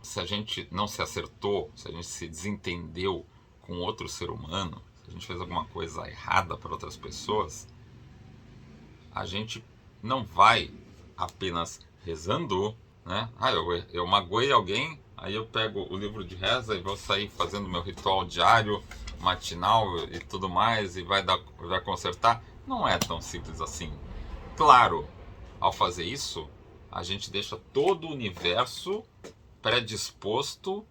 se a gente não se acertou, se a gente se desentendeu com outro ser humano, se a gente fez alguma coisa errada para outras pessoas, a gente não vai apenas rezando, né? Eu magoei alguém, aí eu pego o livro de reza e vou sair fazendo meu ritual diário, matinal e tudo mais, e vai consertar. Não é tão simples assim. Claro, ao fazer isso, a gente deixa todo o universo predisposto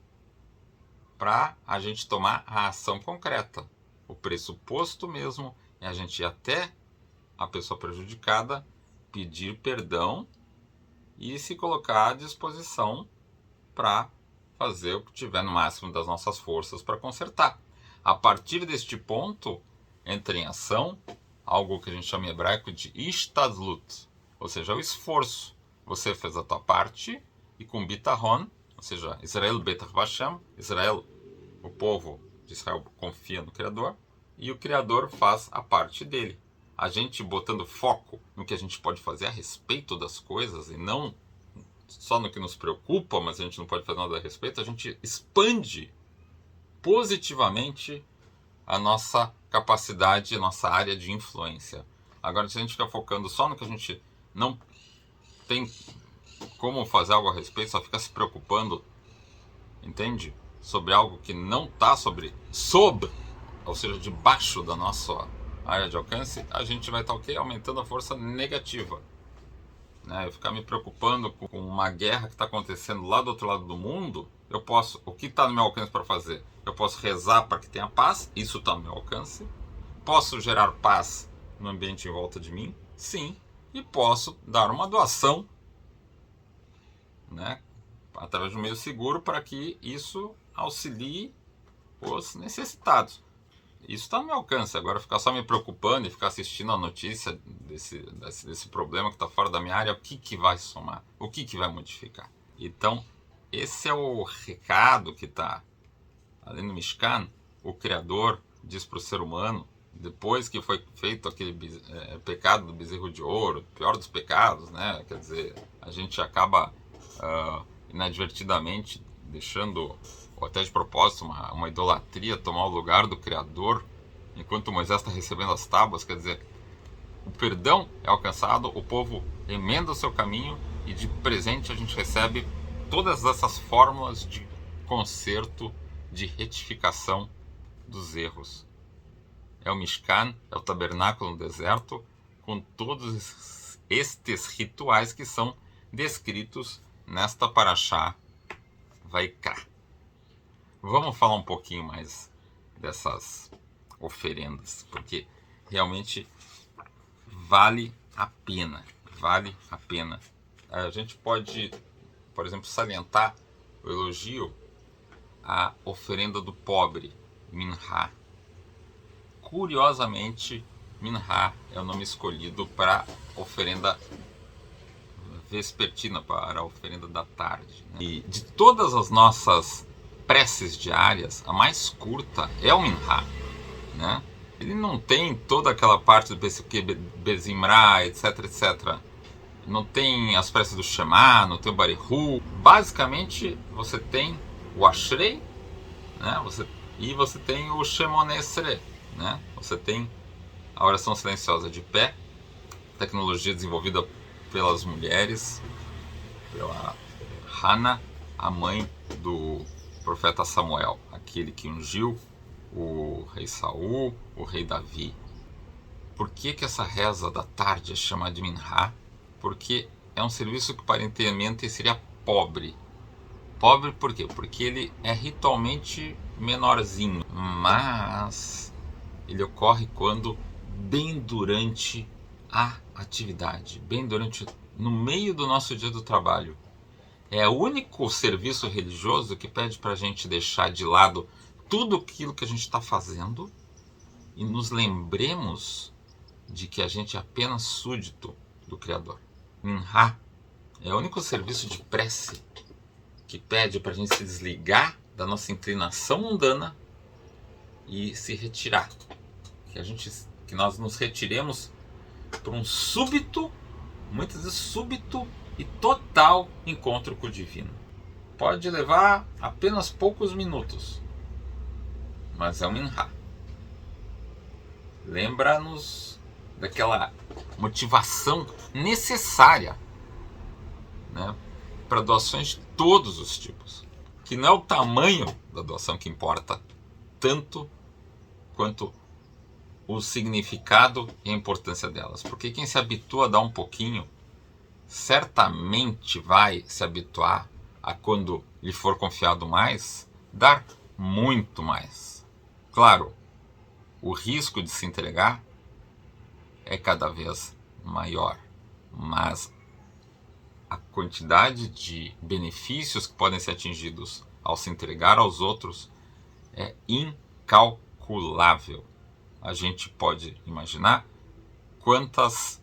para a gente tomar a ação concreta. O pressuposto mesmo é a gente ir até a pessoa prejudicada, pedir perdão e se colocar à disposição para fazer o que tiver no máximo das nossas forças para consertar. A partir deste ponto, entra em ação algo que a gente chama em hebraico de ishtadlut, ou seja, o esforço. Você fez a tua parte e com bitahon, ou seja, Israel betach Hashem, Israel, o povo de Israel confia no Criador, e o Criador faz a parte dele. A gente botando foco no que a gente pode fazer a respeito das coisas e não só no que nos preocupa, mas a gente não pode fazer nada a respeito, a gente expande positivamente a nossa capacidade, a nossa área de influência. Agora, se a gente ficar focando só no que a gente não tem como fazer algo a respeito, só fica se preocupando, entende? Sobre algo que não está sob, ou seja, debaixo da nossa área de alcance, a gente vai estar aumentando a força negativa. Né? Eu ficar me preocupando com uma guerra que está acontecendo lá do outro lado do mundo, o que está no meu alcance para fazer? Eu posso rezar para que tenha paz, isso está no meu alcance. Posso gerar paz no ambiente em volta de mim? Sim. E posso dar uma doação, né, através de um meio seguro para que isso auxilie os necessitados. Isso está no meu alcance. Agora, ficar só me preocupando e ficar assistindo a notícia desse problema que está fora da minha área, o que vai somar? O que vai modificar? Então, esse é o recado que está ali no Mishkan. O Criador diz para o ser humano, depois que foi feito aquele pecado do bezerro de ouro, pior dos pecados, né? Quer dizer, a gente acaba inadvertidamente deixando, ou até de propósito, uma idolatria tomar o lugar do Criador, enquanto Moisés está recebendo as tábuas. Quer dizer, o perdão é alcançado, o povo emenda o seu caminho e de presente a gente recebe todas essas fórmulas de conserto, de retificação dos erros. É o Mishkan, é o tabernáculo no deserto, com todos estes rituais que são descritos nesta Parashá Vaikra. Vamos falar um pouquinho mais dessas oferendas, porque realmente vale a pena. Vale a pena. A gente pode, por exemplo, salientar o elogio à oferenda do pobre, Minha. Curiosamente, Minha é o nome escolhido para a oferenda vespertina, para a oferenda da tarde. Né? E de todas as nossas preces diárias, a mais curta é o Minha. Né? Ele não tem toda aquela parte do Bezimra, etc, etc. Não tem as preces do Shema, não tem o Barihu. Basicamente, você tem o Ashrei, né? E você tem o Shemone Esrei, né? Você tem a oração silenciosa de pé, tecnologia desenvolvida pelas mulheres, pela Hannah, a mãe do profeta Samuel, aquele que ungiu o rei Saul, o rei Davi. Por que essa reza da tarde é chamada de Minha? Porque é um serviço que aparentemente seria pobre. Pobre por quê? Porque ele é ritualmente menorzinho, mas ele ocorre quando bem durante a atividade, bem durante, no meio do nosso dia do trabalho. É o único serviço religioso que pede para a gente deixar de lado tudo aquilo que a gente está fazendo e nos lembremos de que a gente é apenas súdito do Criador. Minha é o único serviço de prece que pede para a gente se desligar da nossa inclinação mundana e se retirar. Que nós nos retiremos para um súbito, muitas vezes súbito e total encontro com o divino. pode levar apenas poucos minutos, mas é um minhá. Lembra-nos daquela motivação necessária, né, para doações de todos os tipos. Que não é o tamanho da doação que importa, tanto quanto o significado e a importância delas. Porque quem se habitua a dar um pouquinho, certamente vai se habituar a, quando lhe for confiado mais, dar muito mais. Claro, o risco de se entregar é cada vez maior, mas a quantidade de benefícios que podem ser atingidos ao se entregar aos outros é incalculável. A gente pode imaginar quantas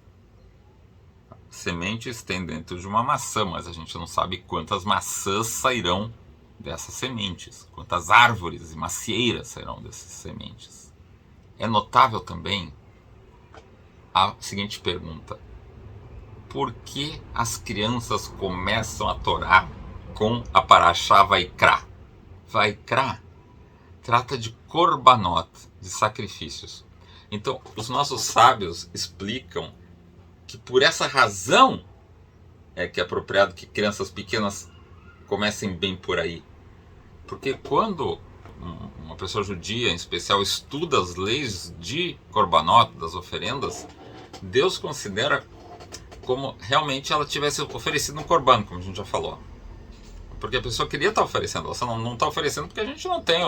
sementes tem dentro de uma maçã, mas a gente não sabe quantas maçãs sairão dessas sementes, quantas árvores e macieiras sairão dessas sementes. É notável também a seguinte pergunta: por que as crianças começam a Torá com a Parashá Vaikra? Vaikra trata de korbanot, de sacrifícios. Então, os nossos sábios explicam que por essa razão é que é apropriado que crianças pequenas comecem bem por aí. Porque quando uma pessoa judia, em especial, estuda as leis de korbanot, das oferendas, Deus considera como realmente ela tivesse oferecido um korban, como a gente já falou. Porque a pessoa queria estar oferecendo, ela só não está oferecendo porque a gente não tem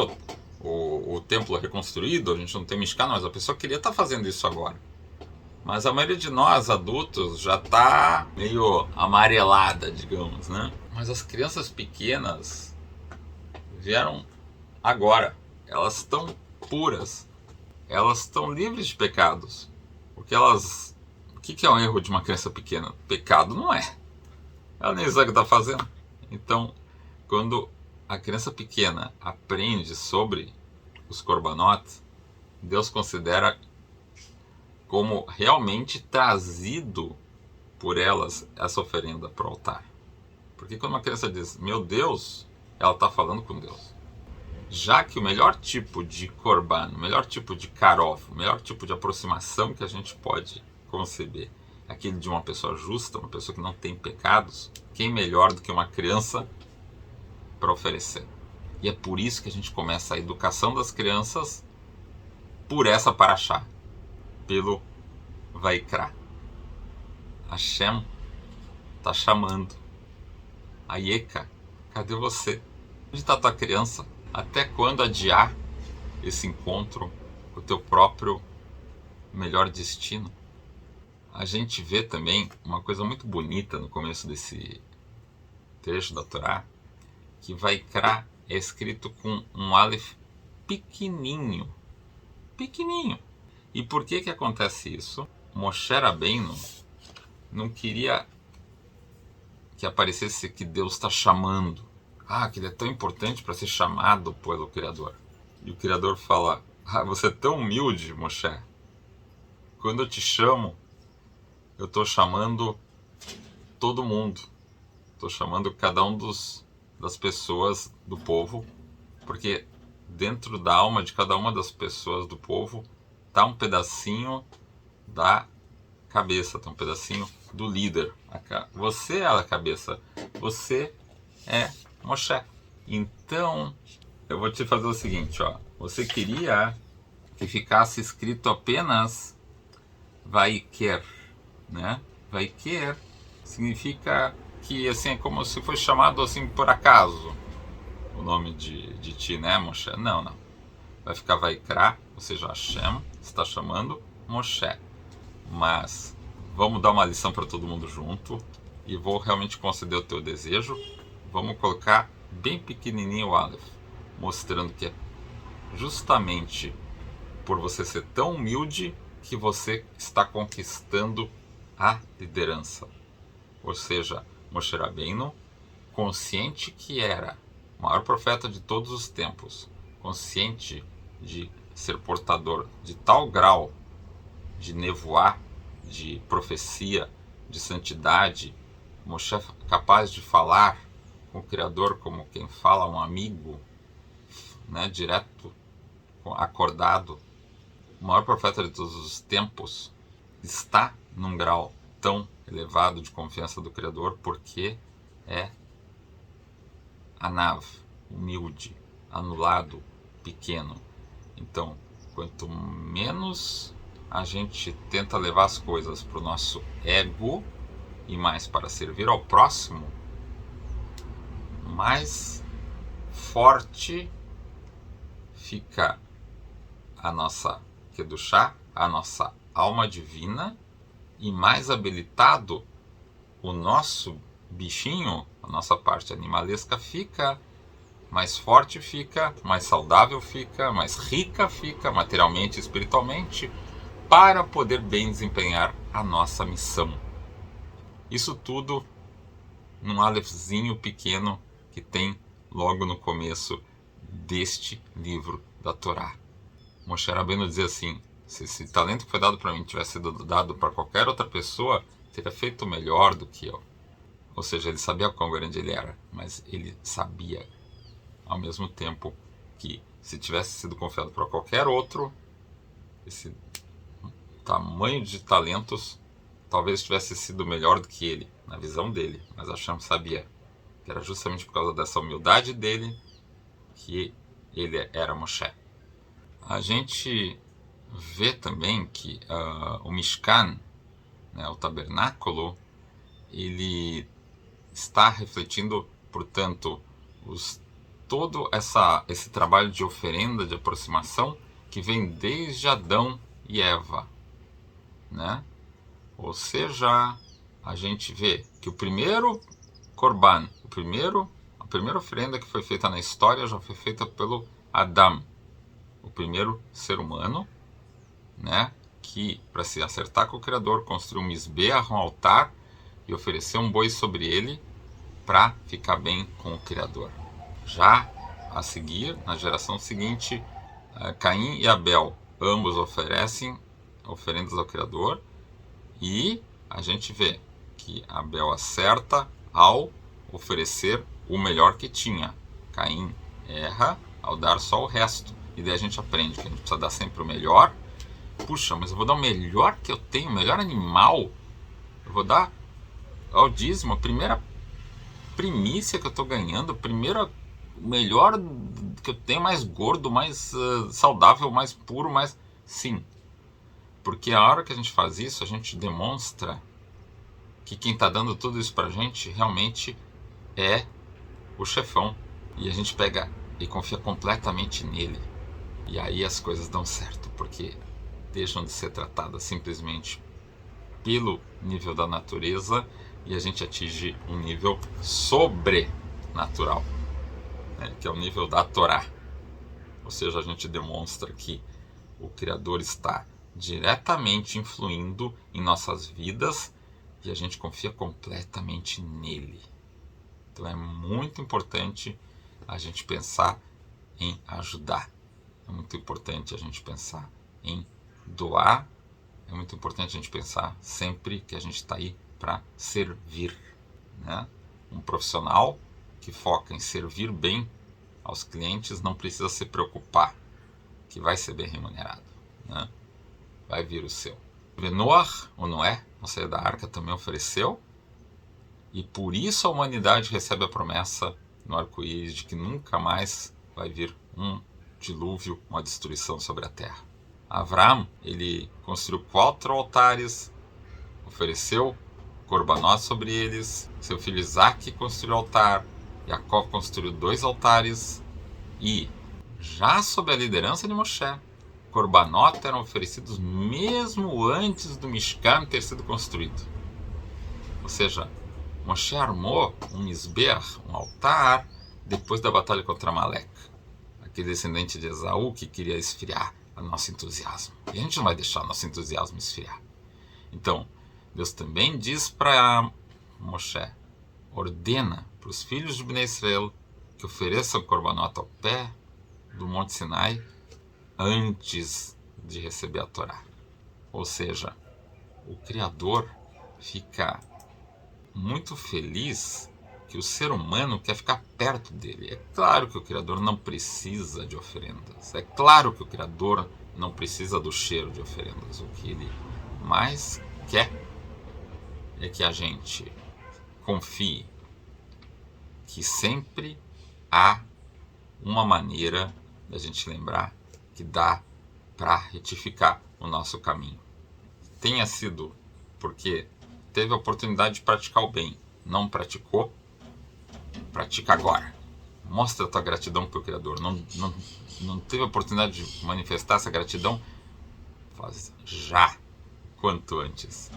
o templo reconstruído, a gente não tem Mishkan, mas a pessoa queria estar fazendo isso agora. Mas a maioria de nós, adultos, já está meio amarelada, digamos, né? Mas as crianças pequenas vieram agora. Elas estão puras. Elas estão livres de pecados. Porque elas... O que é um erro de uma criança pequena? Pecado não é. Ela nem sabe o que está fazendo. Então, quando a criança pequena aprende sobre os korbanot, Deus considera como realmente trazido por elas essa oferenda para o altar. Porque quando uma criança diz, meu Deus, ela está falando com Deus. Já que o melhor tipo de korban, o melhor tipo de karov, o melhor tipo de aproximação que a gente pode conceber é aquele de uma pessoa justa, uma pessoa que não tem pecados, quem melhor do que uma criança para oferecer? E é por isso que a gente começa a educação das crianças por essa parashá, pelo Vaikra. Hashem está chamando. Ayeka, cadê você? Onde está tua criança? Até quando adiar esse encontro com o teu próprio melhor destino? A gente vê também uma coisa muito bonita no começo desse trecho da Torá, que Vaikra é escrito com um Aleph pequenininho. Pequenininho. E por que acontece isso? Moshe Rabbeinu não queria que aparecesse que Deus está chamando. Que ele é tão importante para ser chamado pelo Criador. E o Criador fala, você é tão humilde, Moshe. Quando eu te chamo, eu estou chamando todo mundo. Estou chamando cada um das pessoas do povo, porque dentro da alma de cada uma das pessoas do povo está um pedacinho da cabeça, está um pedacinho do líder. Você é a cabeça, você é Moshe. Então, eu vou te fazer o seguinte, você queria que ficasse escrito apenas Vaiker, né? Vaiker significa que assim, é como se fosse chamado assim por acaso o nome de ti, né, Moshe? Não. Vai ficar Vaikra, ou seja, Hashem está chamando Moshe. Mas vamos dar uma lição para todo mundo junto e vou realmente conceder o teu desejo. Vamos colocar bem pequenininho o Aleph, mostrando que é justamente por você ser tão humilde que você está conquistando a liderança. Ou seja, Moshe Rabbeinu, consciente que era o maior profeta de todos os tempos, consciente de ser portador de tal grau de nevoá, de profecia, de santidade, Moshe capaz de falar o Criador como quem fala, um amigo, né, direto, acordado, o maior profeta de todos os tempos, está num grau tão elevado de confiança do Criador porque é anav, humilde, anulado, pequeno. Então, quanto menos a gente tenta levar as coisas para o nosso ego e mais para servir ao próximo, mais forte fica a nossa Kedushá, a nossa alma divina, e mais habilitado o nosso bichinho, a nossa parte animalesca fica, mais forte fica, mais saudável fica, mais rica fica, materialmente e espiritualmente, para poder bem desempenhar a nossa missão. Isso tudo num alefzinho pequeno que tem logo no começo deste livro da Torá. Moshe Rabbeinu dizia assim: se esse talento que foi dado para mim tivesse sido dado para qualquer outra pessoa, teria feito melhor do que eu. Ou seja, ele sabia quão grande ele era, mas ele sabia ao mesmo tempo que se tivesse sido confiado para qualquer outro, esse tamanho de talentos talvez tivesse sido melhor do que ele, na visão dele. Mas Hashem sabia que era justamente por causa dessa humildade dele que ele era Moshe. A gente vê também que o Mishkan, né, o tabernáculo, ele está refletindo, portanto, todo esse trabalho de oferenda, de aproximação, que vem desde Adão e Eva, né? Ou seja, a gente vê que o primeiro Korban, a primeira oferenda que foi feita na história já foi feita pelo Adam, o primeiro ser humano, né? Que, para se acertar com o Criador, construiu um misbeach, um altar, e ofereceu um boi sobre ele para ficar bem com o Criador. Já a seguir, na geração seguinte, Caim e Abel, ambos oferecem oferendas ao Criador, e a gente vê que Abel acerta ao oferecer o melhor que tinha. Caim erra ao dar só o resto. E daí a gente aprende que a gente precisa dar sempre o melhor. Puxa, mas eu vou dar o melhor que eu tenho, o melhor animal. Eu vou dar ao dízimo, a primeira primícia que eu estou ganhando, o melhor que eu tenho, mais gordo, mais saudável, mais puro, mais... Sim, porque a hora que a gente faz isso, a gente demonstra que quem está dando tudo isso pra gente realmente é o chefão. E a gente pega e confia completamente nele. E aí as coisas dão certo, porque deixam de ser tratadas simplesmente pelo nível da natureza e a gente atinge um nível sobrenatural, né, que é o nível da Torá. Ou seja, a gente demonstra que o Criador está diretamente influindo em nossas vidas e a gente confia completamente nele. Então é muito importante a gente pensar em ajudar. É muito importante a gente pensar em doar. É muito importante a gente pensar sempre que a gente está aí para servir, né? Um profissional que foca em servir bem aos clientes não precisa se preocupar que vai ser bem remunerado, né? Vai vir o seu. Noah, ou Noé, não sei, da arca, também ofereceu, e por isso a humanidade recebe a promessa no arco-íris de que nunca mais vai vir um dilúvio, uma destruição sobre a terra. Avram, ele construiu 4 altares, ofereceu korbanot sobre eles, seu filho Isaac construiu o altar, Jacó construiu 2 altares, e já sob a liderança de Moshe, korbanot eram oferecidos mesmo antes do Mishkan ter sido construído. Ou seja, Moshe armou um misbeach, um altar, depois da batalha contra Amalek, aquele descendente de Esaú que queria esfriar o nosso entusiasmo. E a gente não vai deixar nosso entusiasmo esfriar. Então, Deus também diz para Moshe, ordena para os filhos de Bnei Israel que ofereçam korbanot ao pé do Monte Sinai antes de receber a Torá. Ou seja, o Criador fica muito feliz que o ser humano quer ficar perto dele. É claro que o Criador não precisa de oferendas. É claro que o Criador não precisa do cheiro de oferendas. O que ele mais quer é que a gente confie que sempre há uma maneira da gente lembrar que dá para retificar o nosso caminho. Tenha sido porque teve a oportunidade de praticar o bem, não praticou, pratica agora. Mostra a tua gratidão para o Criador. Não teve a oportunidade de manifestar essa gratidão? Faz já, quanto antes.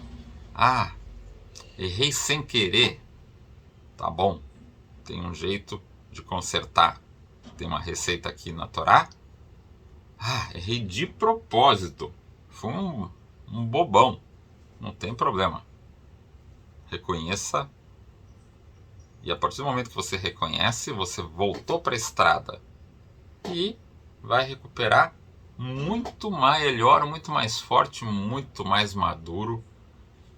Ah, errei sem querer. Tá bom, tem um jeito de consertar. Tem uma receita aqui na Torá. Ah, errei de propósito. Foi um bobão. Não tem problema. Reconheça. E a partir do momento que você reconhece, você voltou para a estrada. E vai recuperar muito melhor, muito mais forte, muito mais maduro,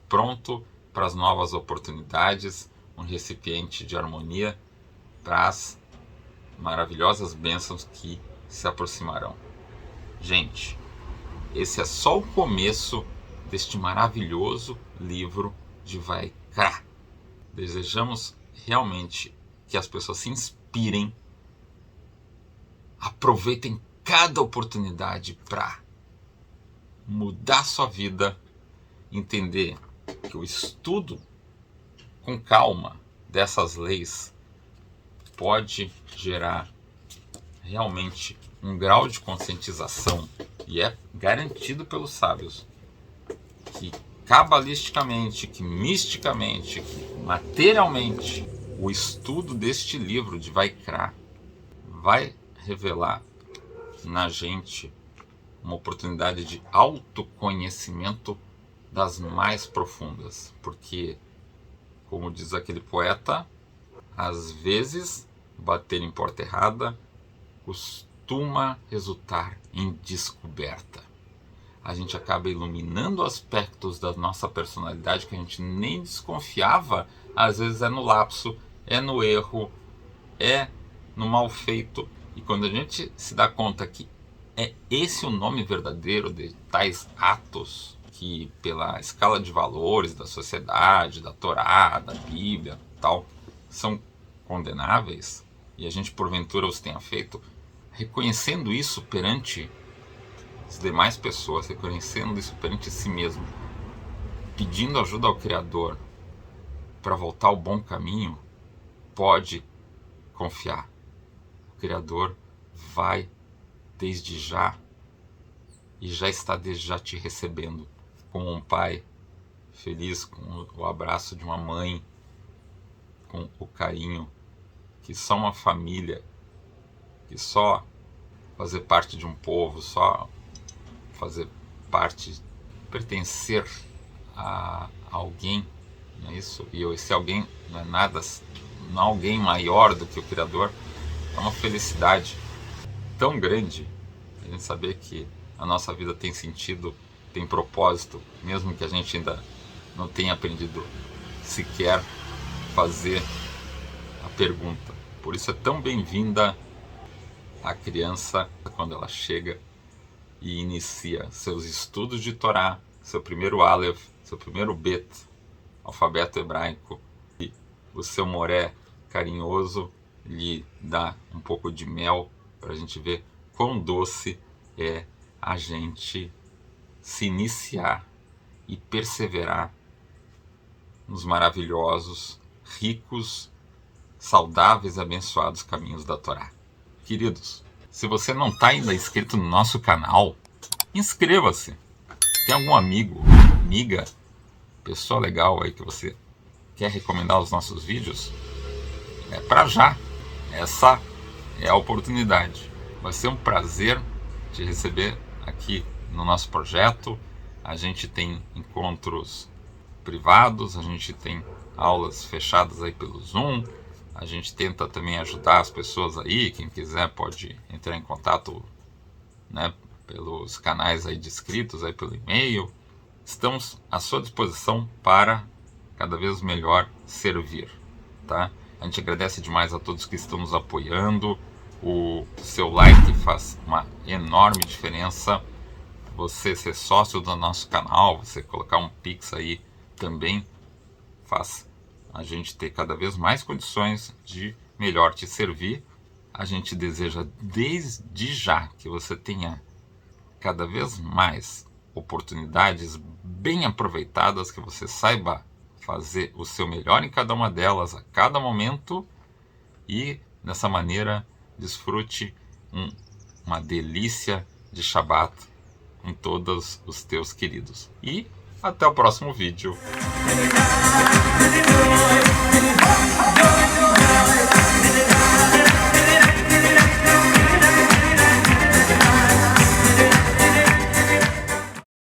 pronto para as novas oportunidades, um recipiente de harmonia para as maravilhosas bênçãos que se aproximarão. Gente, esse é só o começo deste maravilhoso livro de Vaikra. Desejamos realmente que as pessoas se inspirem, aproveitem cada oportunidade para mudar sua vida, entender que o estudo com calma dessas leis pode gerar realmente um grau de conscientização, e é garantido pelos sábios que cabalisticamente, que misticamente, que materialmente, o estudo deste livro de Vaikra vai revelar na gente uma oportunidade de autoconhecimento das mais profundas, porque, como diz aquele poeta, às vezes bater em porta errada costuma resultar em descoberta. A gente acaba iluminando aspectos da nossa personalidade que a gente nem desconfiava. Às vezes é no lapso, é no erro, é no mal feito. E quando a gente se dá conta que é esse o nome verdadeiro de tais atos que, pela escala de valores da sociedade, da Torá, da Bíblia, tal, são condenáveis, e a gente porventura os tenha feito, reconhecendo isso perante as demais pessoas, reconhecendo isso perante si mesmo, pedindo ajuda ao Criador para voltar ao bom caminho, pode confiar. O Criador vai desde já, e já está desde já te recebendo como um pai feliz, com o abraço de uma mãe, com o carinho que só uma família, que só fazer parte de um povo, só fazer parte, pertencer a alguém, não é isso? E esse alguém não é nada, não é alguém maior do que o Criador. É uma felicidade tão grande a gente saber que a nossa vida tem sentido, tem propósito, mesmo que a gente ainda não tenha aprendido sequer fazer a pergunta. Por isso é tão bem-vinda a criança quando ela chega e inicia seus estudos de Torá, seu primeiro Aleph, seu primeiro Bet, alfabeto hebraico, e o seu moré carinhoso lhe dá um pouco de mel para a gente ver quão doce é a gente se iniciar e perseverar nos maravilhosos, ricos, saudáveis e abençoados caminhos da Torá. Queridos, se você não está ainda inscrito no nosso canal, inscreva-se. Tem algum amigo, amiga, pessoa legal aí que você quer recomendar os nossos vídeos? É para já. Essa é a oportunidade. Vai ser um prazer te receber aqui no nosso projeto. A gente tem encontros privados, a gente tem aulas fechadas aí pelo Zoom. A gente tenta também ajudar as pessoas aí. Quem quiser pode entrar em contato, né, pelos canais aí de inscritos, aí pelo e-mail. Estamos à sua disposição para cada vez melhor servir, tá? A gente agradece demais a todos que estão nos apoiando. O seu like faz uma enorme diferença. Você ser sócio do nosso canal, você colocar um Pix aí também faz a gente ter cada vez mais condições de melhor te servir. A gente deseja desde já que você tenha cada vez mais oportunidades bem aproveitadas, que você saiba fazer o seu melhor em cada uma delas a cada momento e dessa maneira desfrute uma delícia de Shabat com todos os teus queridos. E até o próximo vídeo.